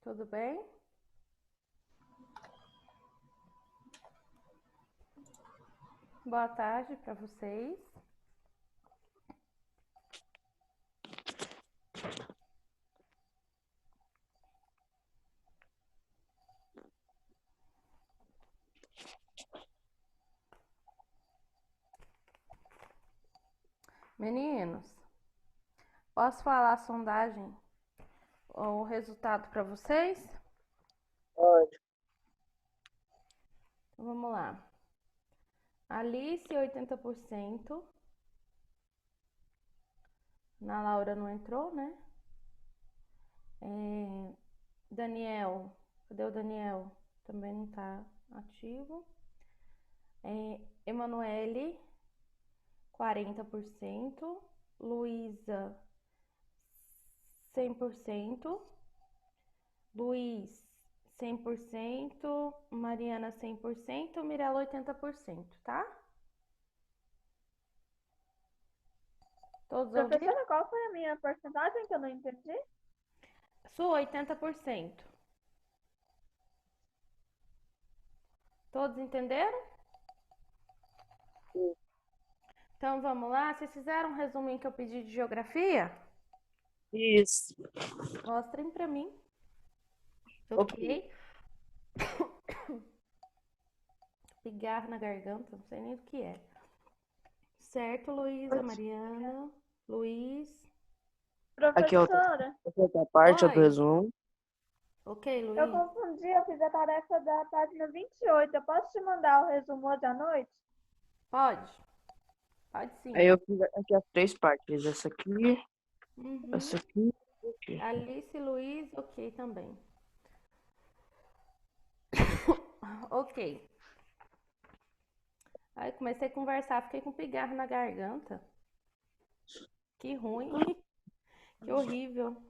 Tudo bem? Boa tarde para vocês. Meninos, posso falar a sondagem, o resultado para vocês? Pode. Então, vamos lá. Alice, 80%. Na Laura não entrou, né? Daniel, cadê o Daniel? Também não tá ativo. Emanuele, 40%. Luísa, 100%. Luiz, 100%. Mariana, 100%. Mirella, 80%, tá? Todos ouviram? Professora, qual foi a minha porcentagem que eu não entendi? Sua, 80%. Todos entenderam? Sim. Então vamos lá. Vocês fizeram um resuminho que eu pedi de geografia? Isso. Mostrem pra mim. Ok. Pigar na garganta, não sei nem do que é. Certo, Luísa, Mariana, Luiz. Aqui é Professora, outra parte, Oi. outro resumo. Ok, eu Luiz. confundi, eu fiz a tarefa da página 28. Eu posso te mandar o resumo hoje à noite? Pode? Pode sim. Aí eu fiz aqui as três partes. Essa aqui, Uhum. essa aqui e aqui. Alice, Luiz, ok também. Ok. Aí comecei a conversar, fiquei com pigarro na garganta. Que ruim. Que horrível.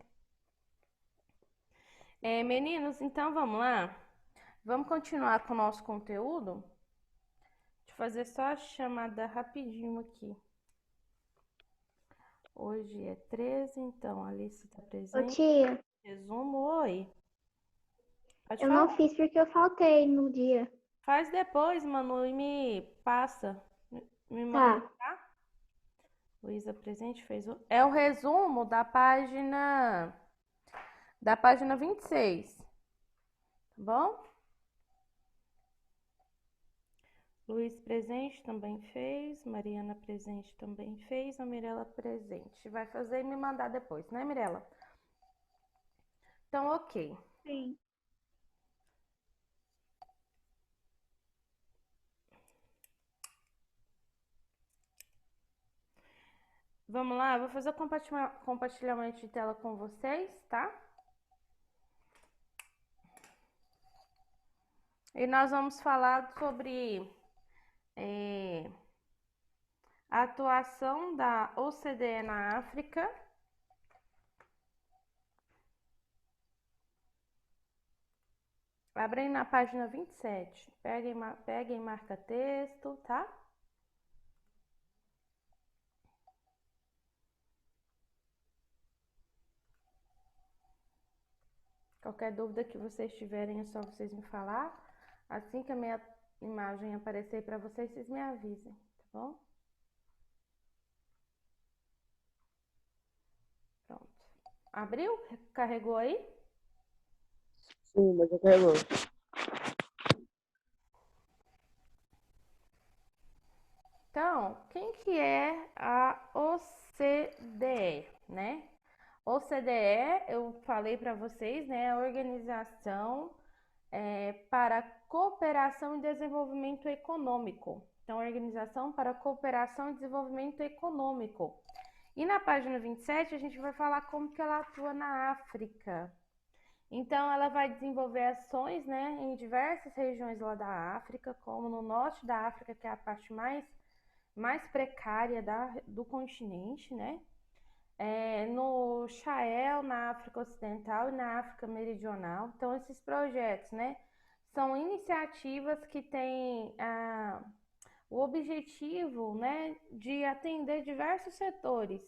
Meninos, então vamos lá? Vamos continuar com o nosso conteúdo? Deixa eu fazer só a chamada rapidinho aqui. Hoje é 13, então a Alice está Ô presente. tia, Resumo, oi. Pode eu falar. não fiz porque eu faltei no dia. Faz depois, Manu, e me passa. Me manda, Tá. tá? Luísa presente fez o... É o resumo da página 26. Tá bom? Luiz presente também fez, Mariana presente também fez, a Mirella presente. Vai fazer e me mandar depois, né, Mirella? Então, ok. Sim. Vamos lá, eu vou fazer o compartilhamento de tela com vocês, tá? E nós vamos falar sobre a atuação da OCDE na África. Abrem na página 27. Peguem marca texto, tá? Qualquer dúvida que vocês tiverem é só vocês me falar. Assim que a minha imagem aparecer para vocês, vocês me avisem, tá bom? Pronto. Abriu? Carregou aí? Sim, mas eu quero. Então, quem que é a OCDE, né? OCDE, eu falei para vocês, né? A Organização para Cooperação e Desenvolvimento Econômico. Então, Organização para Cooperação e Desenvolvimento Econômico. E na página 27, a gente vai falar como que ela atua na África. Então, ela vai desenvolver ações, né, em diversas regiões lá da África, como no norte da África, que é a parte mais precária do continente, né? No Sahel, na África Ocidental e na África Meridional. Então, esses projetos, né, são iniciativas que têm o objetivo, né, de atender diversos setores,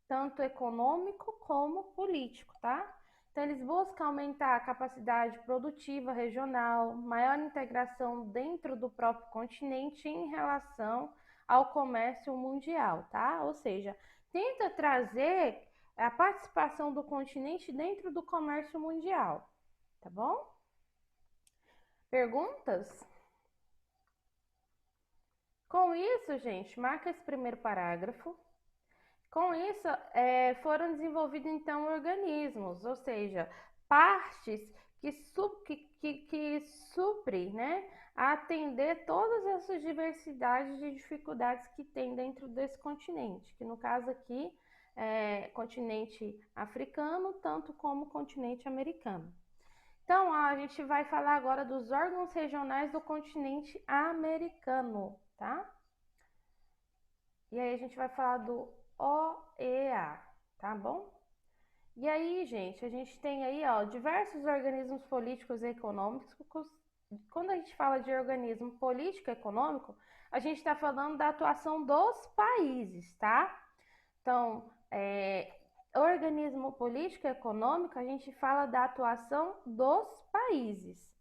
tanto econômico como político, tá? Então, eles buscam aumentar a capacidade produtiva regional, maior integração dentro do próprio continente em relação ao comércio mundial, tá? Ou seja, tenta trazer a participação do continente dentro do comércio mundial, tá bom? Perguntas? Com isso, gente, marca esse primeiro parágrafo. Com isso, foram desenvolvidos, então, organismos, ou seja, partes que supre, né, a atender todas essas diversidades de dificuldades que tem dentro desse continente, que no caso aqui é continente africano, tanto como continente americano. Então, a gente vai falar agora dos órgãos regionais do continente americano, tá? E aí a gente vai falar do OEA, tá bom? E aí, gente, a gente tem aí, ó, diversos organismos políticos e econômicos. Quando a gente fala de organismo político e econômico, a gente está falando da atuação dos países, tá? Então, organismo político e econômico, a gente fala da atuação dos países.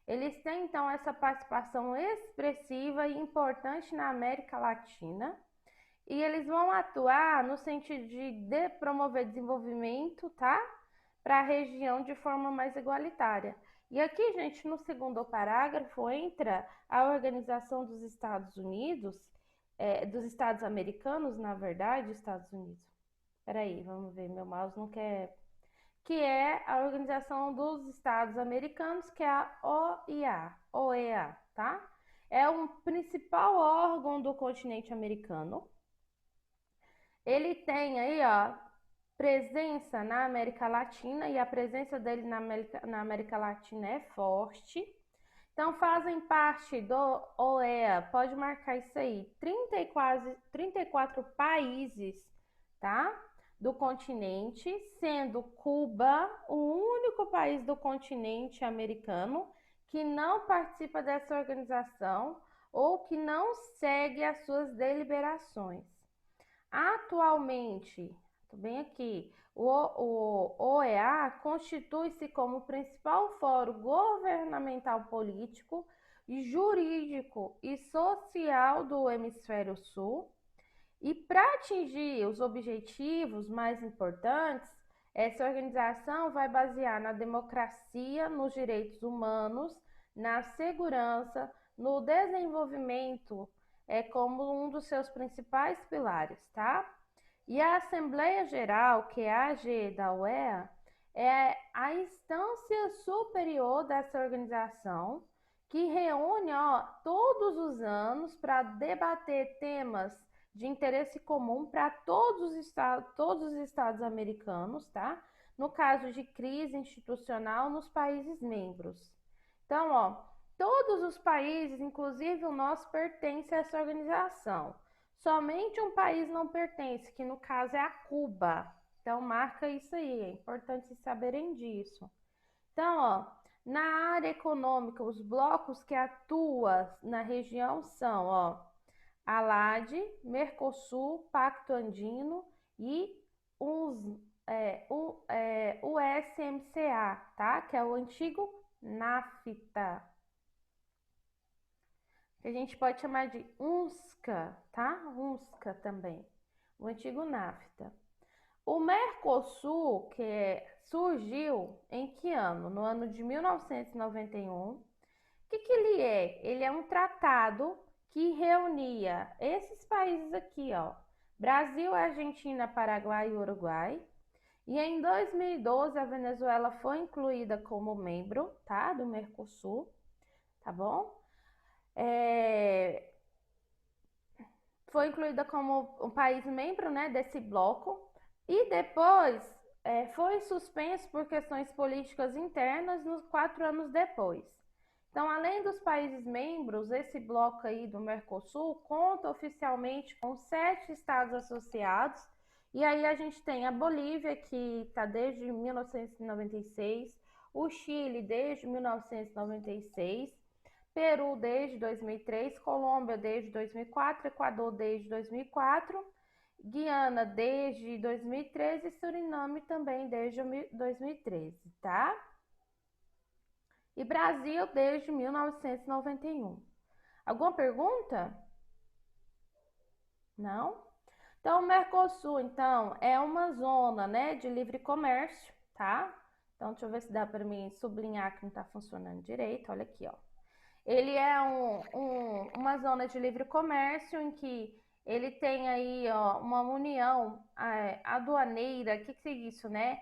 Eles têm, então, essa participação expressiva e importante na América Latina. E eles vão atuar no sentido de promover desenvolvimento, tá? Para a região de forma mais igualitária. E aqui, gente, no segundo parágrafo, entra a Organização dos Estados Unidos, dos Estados Americanos, na verdade, Estados Unidos. Peraí, vamos ver, meu mouse não quer. Que é a Organização dos Estados Americanos, que é a OEA, tá? É o principal órgão do continente americano. Ele tem aí, ó, presença na América Latina, e a presença dele na América Latina é forte. Então, fazem parte do OEA, pode marcar isso aí, 34 países, tá? Do continente, sendo Cuba o único país do continente americano que não participa dessa organização ou que não segue as suas deliberações. Atualmente, tô bem aqui, o OEA constitui-se como o principal fórum governamental político, jurídico e social do Hemisfério Sul. E para atingir os objetivos mais importantes, essa organização vai basear na democracia, nos direitos humanos, na segurança, no desenvolvimento, como um dos seus principais pilares, tá? E a Assembleia Geral, que é a AG da OEA, é a instância superior dessa organização, que reúne, ó, todos os anos para debater temas de interesse comum para todos os estados americanos, tá? No caso de crise institucional nos países membros. Então, ó, todos os países, inclusive o nosso, pertencem a essa organização. Somente um país não pertence, que no caso é a Cuba. Então, marca isso aí, é importante saberem disso. Então, ó, na área econômica, os blocos que atuam na região são, ó, ALAD, Mercosul, Pacto Andino e o USMCA, tá? Que é o antigo NAFTA, que a gente pode chamar de UNSCA, tá? UNSCA também, o antigo NAFTA. O Mercosul, surgiu em que ano? No ano de 1991. O que ele é? Ele é um tratado que reunia esses países aqui, ó, Brasil, Argentina, Paraguai e Uruguai. E em 2012 a Venezuela foi incluída como membro, tá, do Mercosul, tá bom? Foi incluída como um país membro, né, desse bloco, e depois foi suspenso por questões políticas internas nos 4 anos depois. Então, além dos países membros, esse bloco aí do Mercosul conta oficialmente com 7 estados associados. E aí a gente tem a Bolívia, que está desde 1996, o Chile desde 1996, Peru desde 2003, Colômbia desde 2004, Equador desde 2004 Guiana desde 2013 e Suriname também desde 2013, tá? E Brasil desde 1991. Alguma pergunta? Não? Então, o Mercosul, então, é uma zona, né, de livre comércio, tá? Então, deixa eu ver se dá para mim sublinhar que não está funcionando direito. Olha aqui, ó. Ele é uma zona de livre comércio em que ele tem aí, ó, uma união aduaneira. O que é isso, né?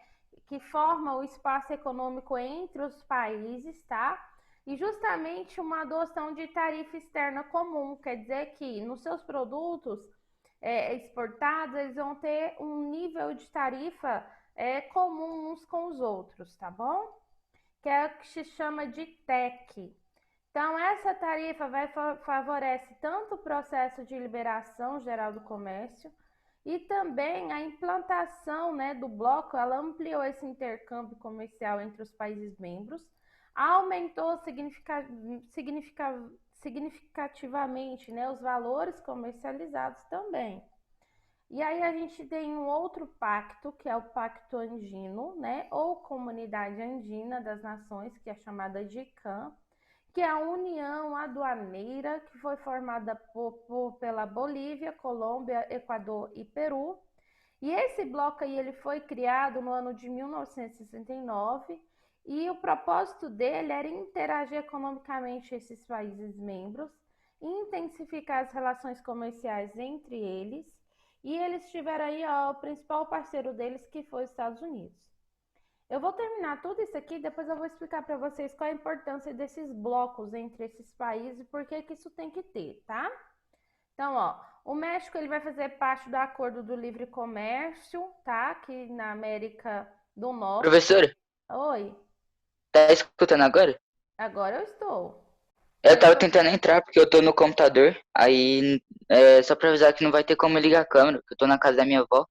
Que forma o espaço econômico entre os países, tá? E justamente uma adoção de tarifa externa comum, quer dizer que nos seus produtos exportados, eles vão ter um nível de tarifa comum uns com os outros, tá bom? Que é o que se chama de TEC. Então, essa tarifa favorece tanto o processo de liberação geral do comércio e também a implantação, né, do bloco. Ela ampliou esse intercâmbio comercial entre os países membros, aumentou significativamente, né, os valores comercializados também. E aí a gente tem um outro pacto, que é o Pacto Andino, né, ou Comunidade Andina das Nações, que é chamada de ICANN, que é a União Aduaneira, que foi formada pela Bolívia, Colômbia, Equador e Peru. E esse bloco aí, ele foi criado no ano de 1969 e o propósito dele era interagir economicamente esses países membros, intensificar as relações comerciais entre eles, e eles tiveram aí, ó, o principal parceiro deles, que foi os Estados Unidos. Eu vou terminar tudo isso aqui, depois eu vou explicar para vocês qual a importância desses blocos entre esses países e por que isso tem que ter, tá? Então, ó, o México ele vai fazer parte do Acordo do Livre Comércio, tá? Aqui na América do Norte. Professora, Oi, tá escutando agora? agora eu estou. Eu tava tentando entrar porque eu tô no computador. Aí, só pra avisar que não vai ter como ligar a câmera, porque eu tô na casa da minha avó.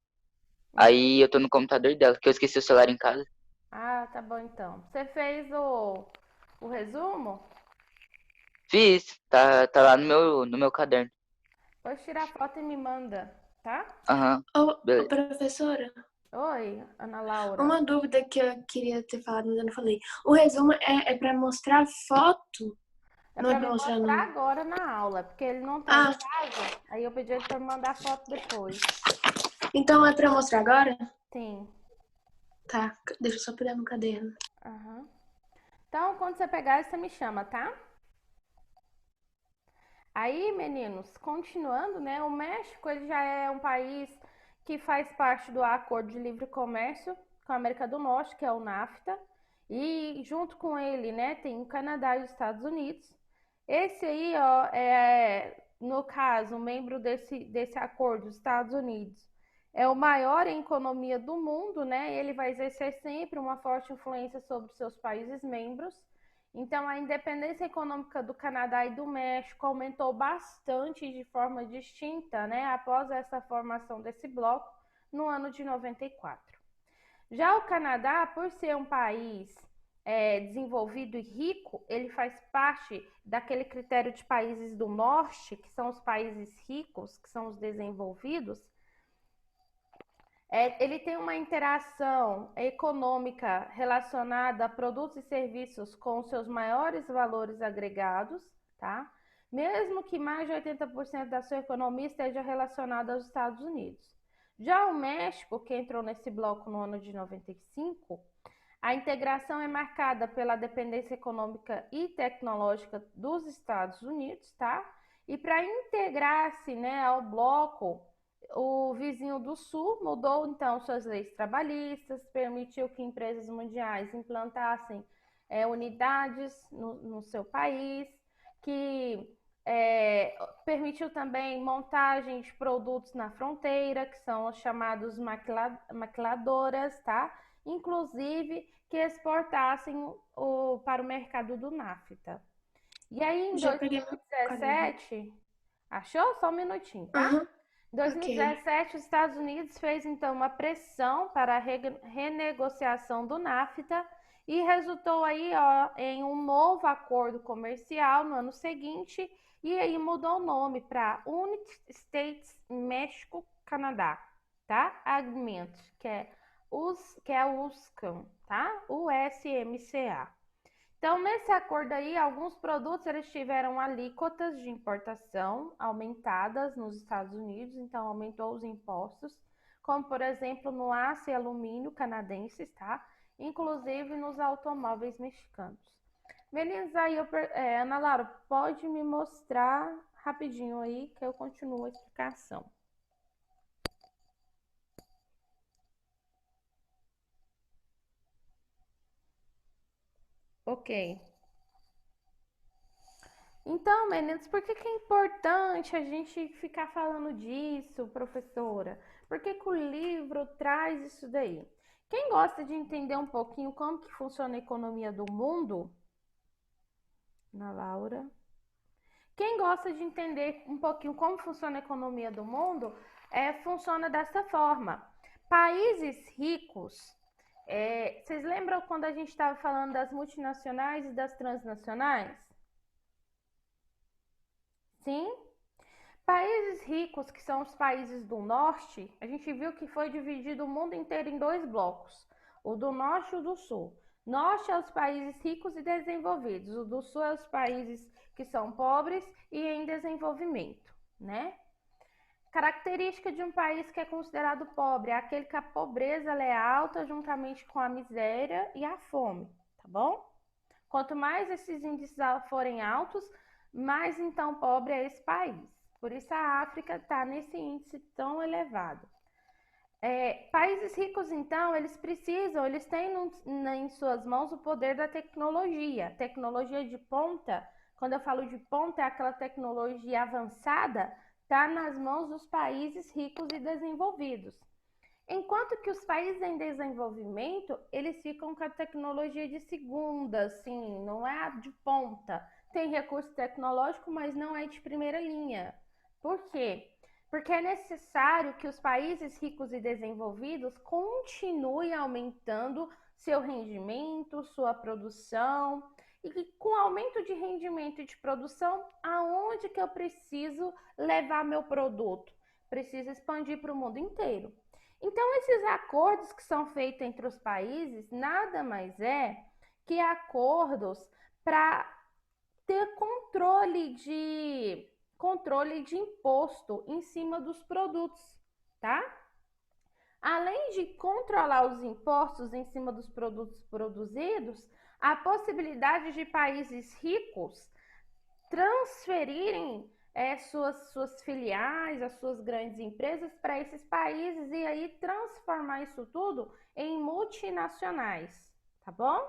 Aí eu tô no computador dela, que eu esqueci o celular em casa. Ah, tá bom então. Você fez o resumo? Fiz, tá lá no meu caderno. Depois tira a foto e me manda, tá? Aham, Ô, beleza. professora, Oi, Ana Laura. uma dúvida que eu queria ter falado, mas eu não falei. O resumo é para mostrar foto? É Não é pra pra me mostrar mostrar nome? agora na aula, porque ele não tá Ah, em casa. Aí eu pedi ele pra me mandar foto depois. então é para mostrar agora? Sim. Tá, deixa eu só pegar no caderno. Aham. Então, quando você pegar, você me chama, tá? Aí, meninos, continuando, né? O México ele já é um país que faz parte do Acordo de Livre Comércio com a América do Norte, que é o NAFTA. E junto com ele, né, tem o Canadá e os Estados Unidos. Esse aí, ó, no caso, membro desse acordo, os Estados Unidos, é o maior em economia do mundo, né? Ele vai exercer sempre uma forte influência sobre os seus países membros. Então, a independência econômica do Canadá e do México aumentou bastante de forma distinta, né, após essa formação desse bloco no ano de 94. Já o Canadá, por ser um país desenvolvido e rico, ele faz parte daquele critério de países do norte, que são os países ricos, que são os desenvolvidos. Ele tem uma interação econômica relacionada a produtos e serviços com seus maiores valores agregados, tá? Mesmo que mais de 80% da sua economia esteja relacionada aos Estados Unidos. Já o México, que entrou nesse bloco no ano de 95, a integração é marcada pela dependência econômica e tecnológica dos Estados Unidos, tá? E para integrar-se, né, ao bloco, o vizinho do Sul mudou então suas leis trabalhistas, permitiu que empresas mundiais implantassem unidades no seu país, que permitiu também montagem de produtos na fronteira, que são os chamados maquiladoras, tá? Inclusive que exportassem para o mercado do NAFTA. E aí em Já peguei meu caderno. 2017, achou? Só um minutinho, tá? Aham, Em 2017, os Estados Unidos fez então uma pressão para a renegociação do NAFTA e resultou aí, ó, em um novo acordo comercial no ano seguinte, e aí mudou o nome para United States México Canadá, tá? Alimentos, que é a USCAM, tá? USMCA. Então, nesse acordo aí, alguns produtos eles tiveram alíquotas de importação aumentadas nos Estados Unidos, então aumentou os impostos, como por exemplo no aço e alumínio canadenses, tá? Inclusive nos automóveis mexicanos. Meninas, aí Ana Laura, pode me mostrar rapidinho aí que eu continuo a explicação. Ok. Então, meninos, por que é importante a gente ficar falando disso, professora? Por que o livro traz isso daí? Quem gosta de entender um pouquinho como que funciona a economia do mundo? Ana Laura. Quem gosta de entender um pouquinho como funciona a economia do mundo, funciona dessa forma. Países ricos, vocês lembram quando a gente estava falando das multinacionais e das transnacionais? Sim? Países ricos, que são os países do norte, a gente viu que foi dividido o mundo inteiro em dois blocos, o do norte e o do sul. Norte é os países ricos e desenvolvidos, o do sul é os países que são pobres e em desenvolvimento, né? Característica de um país que é considerado pobre é aquele que a pobreza é alta juntamente com a miséria e a fome, tá bom? Quanto mais esses índices forem altos, mais então pobre é esse país. Por isso a África está nesse índice tão elevado. Países ricos, então, eles têm em suas mãos o poder da tecnologia. Tecnologia de ponta, quando eu falo de ponta, é aquela tecnologia avançada, está nas mãos dos países ricos e desenvolvidos. Enquanto que os países em desenvolvimento, eles ficam com a tecnologia de segunda, assim, não é a de ponta. Tem recurso tecnológico, mas não é de primeira linha. Por quê? Porque é necessário que os países ricos e desenvolvidos continuem aumentando seu rendimento, sua produção. E com aumento de rendimento e de produção, aonde que eu preciso levar meu produto? Preciso expandir para o mundo inteiro. Então, esses acordos que são feitos entre os países nada mais é que acordos para ter controle de imposto em cima dos produtos, tá? Além de controlar os impostos em cima dos produtos produzidos, a possibilidade de países ricos transferirem suas filiais, as suas grandes empresas para esses países e aí transformar isso tudo em multinacionais, tá bom?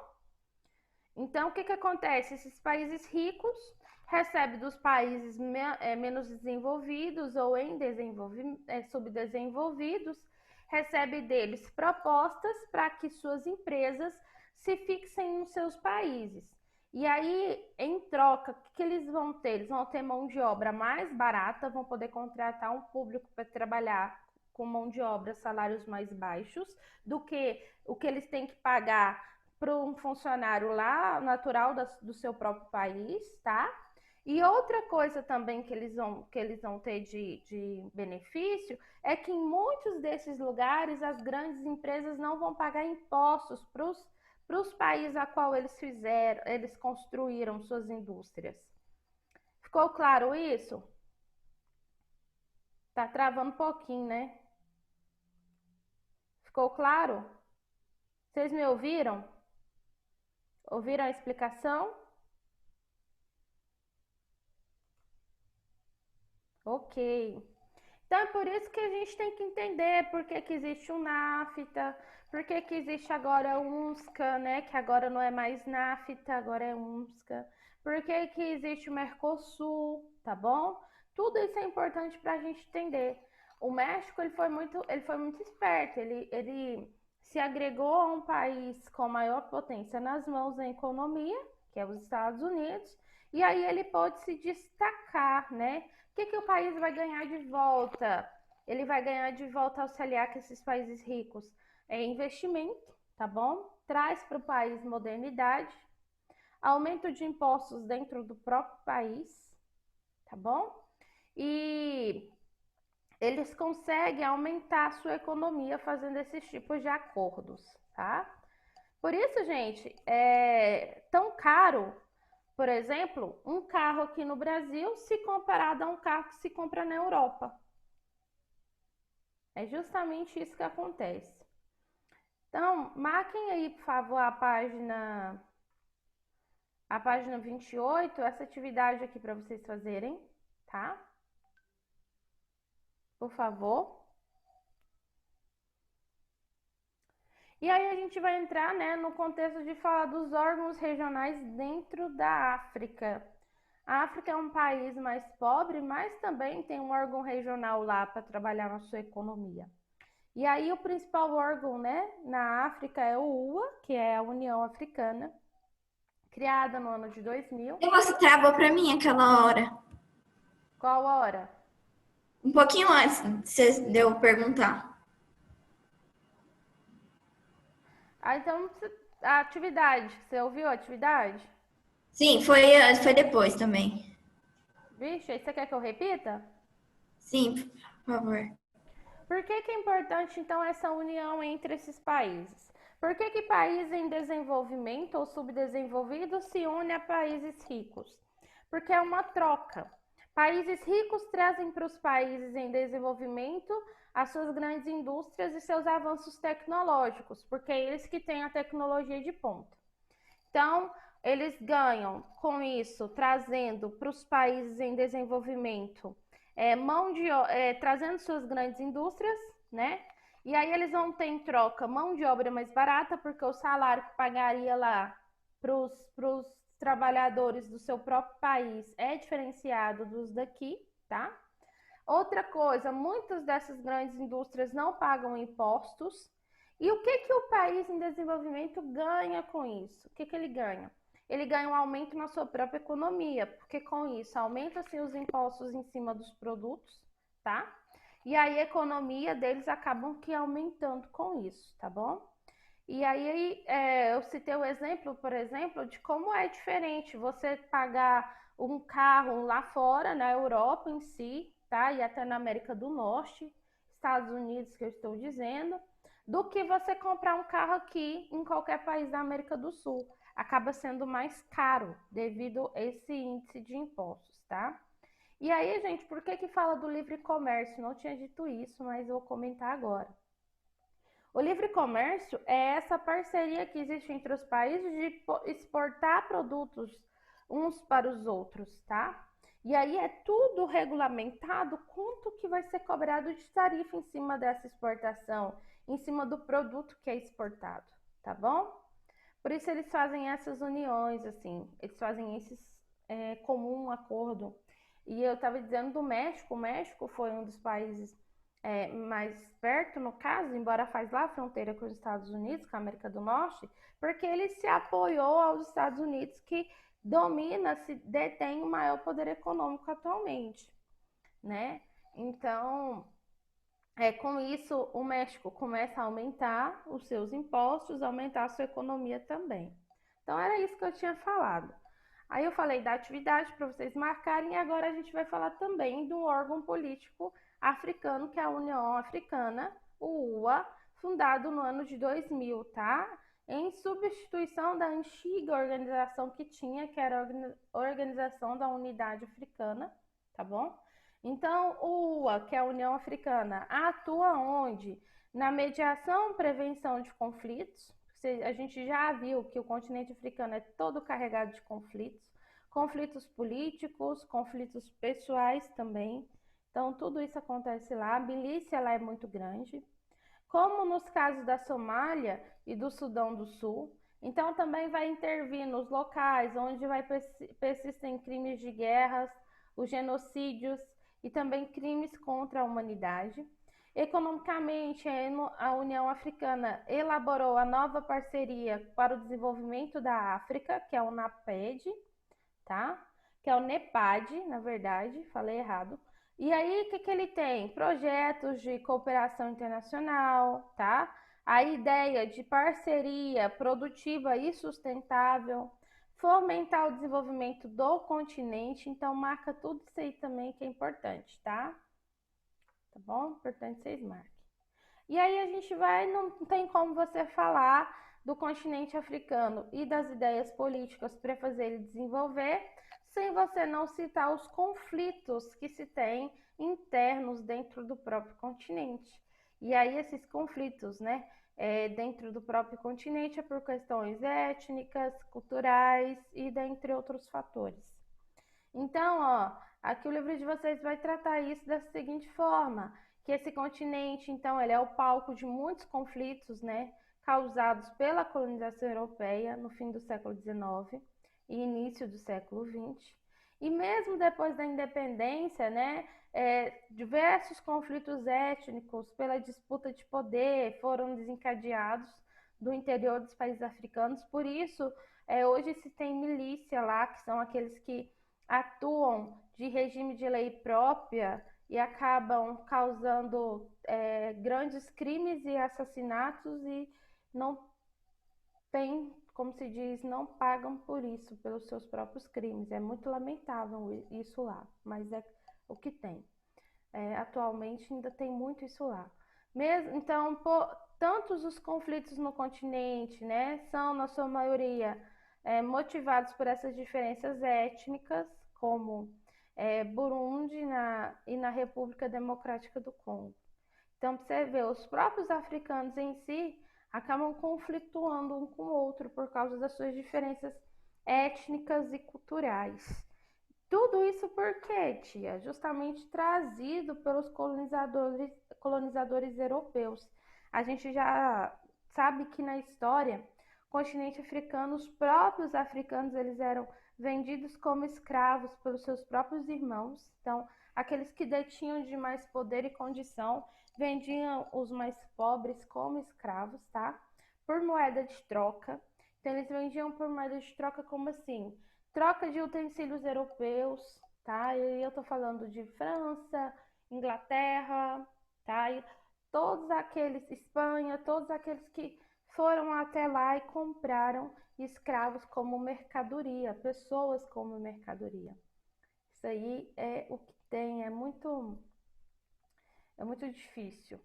Então, o que acontece? Esses países ricos recebem dos países menos desenvolvidos ou subdesenvolvidos, recebem deles propostas para que suas empresas se fixem nos seus países. E aí, em troca, o que eles vão ter? Eles vão ter mão de obra mais barata, vão poder contratar um público para trabalhar com mão de obra, salários mais baixos, do que o que eles têm que pagar para um funcionário lá, natural do seu próprio país, tá? E outra coisa também que eles vão ter de benefício é que em muitos desses lugares as grandes empresas não vão pagar impostos para os países a qual eles construíram suas indústrias. Ficou claro isso? Tá travando um pouquinho, né? Ficou claro? Vocês me ouviram? Ouviram a explicação? Ok. Então é por isso que a gente tem que entender por que existe o NAFTA, por que existe agora o UNSCA, né? Que agora não é mais NAFTA, agora é UNSCA. Por que existe o Mercosul, tá bom? Tudo isso é importante para a gente entender. O México ele foi muito esperto, ele se agregou a um país com maior potência nas mãos da economia, que é os Estados Unidos, e aí ele pôde se destacar, né? O que o país vai ganhar de volta? Ele vai ganhar de volta ao se aliar com esses países ricos. É investimento, tá bom? Traz para o país modernidade, aumento de impostos dentro do próprio país, tá bom? E eles conseguem aumentar a sua economia fazendo esses tipos de acordos, tá? Por isso, gente, é tão caro, por exemplo, um carro aqui no Brasil se comparado a um carro que se compra na Europa. É justamente isso que acontece. Então, marquem aí, por favor, a página 28, essa atividade aqui para vocês fazerem, tá? Por favor. E aí a gente vai entrar, né, no contexto de falar dos órgãos regionais dentro da África. A África é um país mais pobre, mas também tem um órgão regional lá para trabalhar na sua economia. E aí o principal órgão, né, na África é o UA, que é a União Africana, criada no ano de 2000. E você travou para mim aquela hora. Qual hora? Um pouquinho antes, você deu perguntar. Ah, então a atividade, você ouviu a atividade? Sim, foi depois também. Vixe, aí você quer que eu repita? Sim, por favor. Por que é importante, então, essa união entre esses países? Por que países em desenvolvimento ou subdesenvolvidos se unem a países ricos? Porque é uma troca. Países ricos trazem para os países em desenvolvimento as suas grandes indústrias e seus avanços tecnológicos, porque é eles que têm a tecnologia de ponta. Então, eles ganham com isso, trazendo para os países em desenvolvimento trazendo suas grandes indústrias, né? E aí eles vão ter em troca mão de obra mais barata, porque o salário que pagaria lá para os trabalhadores do seu próprio país é diferenciado dos daqui, tá? Outra coisa, muitas dessas grandes indústrias não pagam impostos. E o que o país em desenvolvimento ganha com isso? O que ele ganha? Ele ganha um aumento na sua própria economia, porque com isso aumenta-se os impostos em cima dos produtos, tá? E aí a economia deles acabam que aumentando com isso, tá bom? E aí eu citei o exemplo, por exemplo, de como é diferente você pagar um carro lá fora, na Europa em si, tá? E até na América do Norte, Estados Unidos, que eu estou dizendo, do que você comprar um carro aqui em qualquer país da América do Sul. Acaba sendo mais caro devido a esse índice de impostos, tá? E aí, gente, por que fala do livre comércio? Não tinha dito isso, mas vou comentar agora. O livre comércio é essa parceria que existe entre os países de exportar produtos uns para os outros, tá? E aí é tudo regulamentado quanto que vai ser cobrado de tarifa em cima dessa exportação, em cima do produto que é exportado, tá bom? Por isso eles fazem essas uniões, assim, eles fazem esses comum acordo. E eu estava dizendo do México, o México foi um dos países mais perto, no caso, embora faz lá a fronteira com os Estados Unidos, com a América do Norte, porque ele se apoiou aos Estados Unidos, que detém o maior poder econômico atualmente, né? Então, com isso, o México começa a aumentar os seus impostos, aumentar a sua economia também. Então, era isso que eu tinha falado. Aí eu falei da atividade para vocês marcarem e agora a gente vai falar também do órgão político africano, que é a União Africana, o UA, fundado no ano de 2000, tá? Em substituição da antiga organização que tinha, que era a Organização da Unidade Africana, tá bom? Então, o UA, que é a União Africana, atua onde? Na mediação e prevenção de conflitos. A gente já viu que o continente africano é todo carregado de conflitos, conflitos políticos, conflitos pessoais também. Então, tudo isso acontece lá. A milícia lá é muito grande. Como nos casos da Somália e do Sudão do Sul. Então, também vai intervir nos locais onde persistem crimes de guerras, os genocídios e também crimes contra a humanidade. Economicamente, a União Africana elaborou a nova parceria para o desenvolvimento da África, que é o NAPED, tá? Que é o NEPAD, na verdade, falei errado. E aí, o que ele tem? Projetos de cooperação internacional, tá? A ideia de parceria produtiva e sustentável, fomentar o desenvolvimento do continente, então marca tudo isso aí também que é importante, tá? tá bom? Importante vocês marquem. E aí a gente vai, não tem como você falar do continente africano e das ideias políticas para fazer ele desenvolver, sem você não citar os conflitos que se tem internos dentro do próprio continente. E aí esses conflitos, né, dentro do próprio continente é por questões étnicas, culturais e dentre outros fatores. Então, ó, aqui o livro de vocês vai tratar isso da seguinte forma, que esse continente, então, ele é o palco de muitos conflitos, né, causados pela colonização europeia no fim do século XIX e início do século XX. E mesmo depois da independência, né, diversos conflitos étnicos pela disputa de poder foram desencadeados do interior dos países africanos. Por isso, hoje se tem milícia lá, que são aqueles que atuam de regime de lei própria e acabam causando grandes crimes e assassinatos e não tem, como se diz, não pagam por isso, pelos seus próprios crimes. É muito lamentável isso lá, mas é o que tem. Atualmente ainda tem muito isso lá. Então, tantos os conflitos no continente, né, são, na sua maioria, motivados por essas diferenças étnicas, como Burundi e na República Democrática do Congo. Então, para você ver, os próprios africanos em si acabam conflituando um com o outro por causa das suas diferenças étnicas e culturais. Tudo isso por quê, tia? Justamente trazido pelos colonizadores europeus. A gente já sabe que na história, o continente africano, os próprios africanos, eles eram vendidos como escravos pelos seus próprios irmãos. Então, aqueles que detinham de mais poder e condição, vendiam os mais pobres como escravos, tá? Por moeda de troca. Então, eles vendiam por moeda de troca como assim? Troca de utensílios europeus, tá? E eu tô falando de França, Inglaterra, tá? E todos aqueles, Espanha, todos aqueles que foram até lá e compraram escravos como mercadoria, pessoas como mercadoria. Isso aí é o que tem, é muito difícil.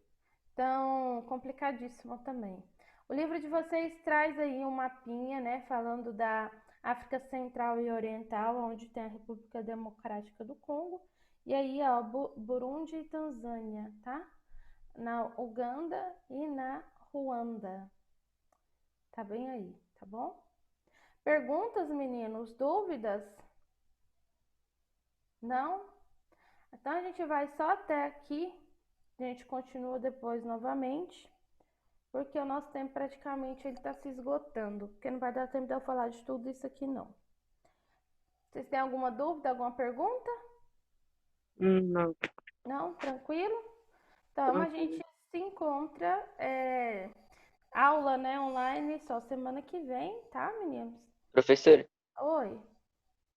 Então, complicadíssimo também. O livro de vocês traz aí um mapinha, né, falando da África Central e Oriental, onde tem a República Democrática do Congo, e aí, ó, Burundi e Tanzânia, tá? Na Uganda e na Ruanda. Tá bem aí, tá bom? Perguntas, meninos? Dúvidas? Não? Então a gente vai só até aqui. A gente continua depois novamente, porque o nosso tempo praticamente ele está se esgotando, porque não vai dar tempo de eu falar de tudo isso aqui não. Vocês têm alguma dúvida, alguma pergunta? Não. Não? Tranquilo? Então a gente se encontra aula, né, online só semana que vem, tá, meninos? Professora, Oi,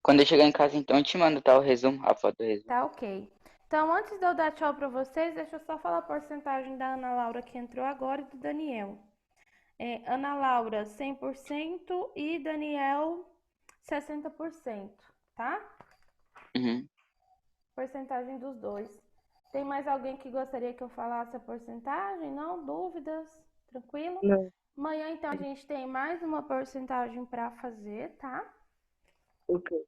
quando eu chegar em casa, então, eu te mando, tá, o resumo, a foto do resumo. tá ok. Então, antes de eu dar tchau para vocês, deixa eu só falar a porcentagem da Ana Laura que entrou agora e do Daniel. Ana Laura 100% e Daniel 60%, tá? Uhum. Porcentagem dos dois. Tem mais alguém que gostaria que eu falasse a porcentagem? Não? Dúvidas? Tranquilo? Não. Amanhã, então, a gente tem mais uma porcentagem para fazer, tá? Ok.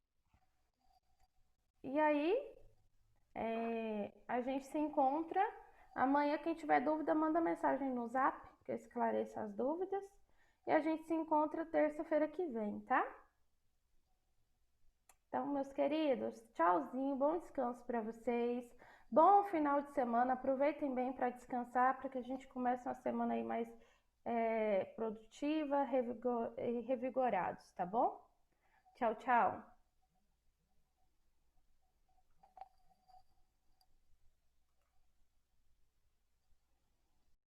E aí, a gente se encontra. Amanhã, quem tiver dúvida, manda mensagem no Zap, que eu esclareço as dúvidas. E a gente se encontra terça-feira que vem, tá? Então, meus queridos, tchauzinho, bom descanso para vocês. Bom final de semana, aproveitem bem para descansar, para que a gente comece uma semana aí mais produtiva e revigorados, tá bom? Tchau, tchau.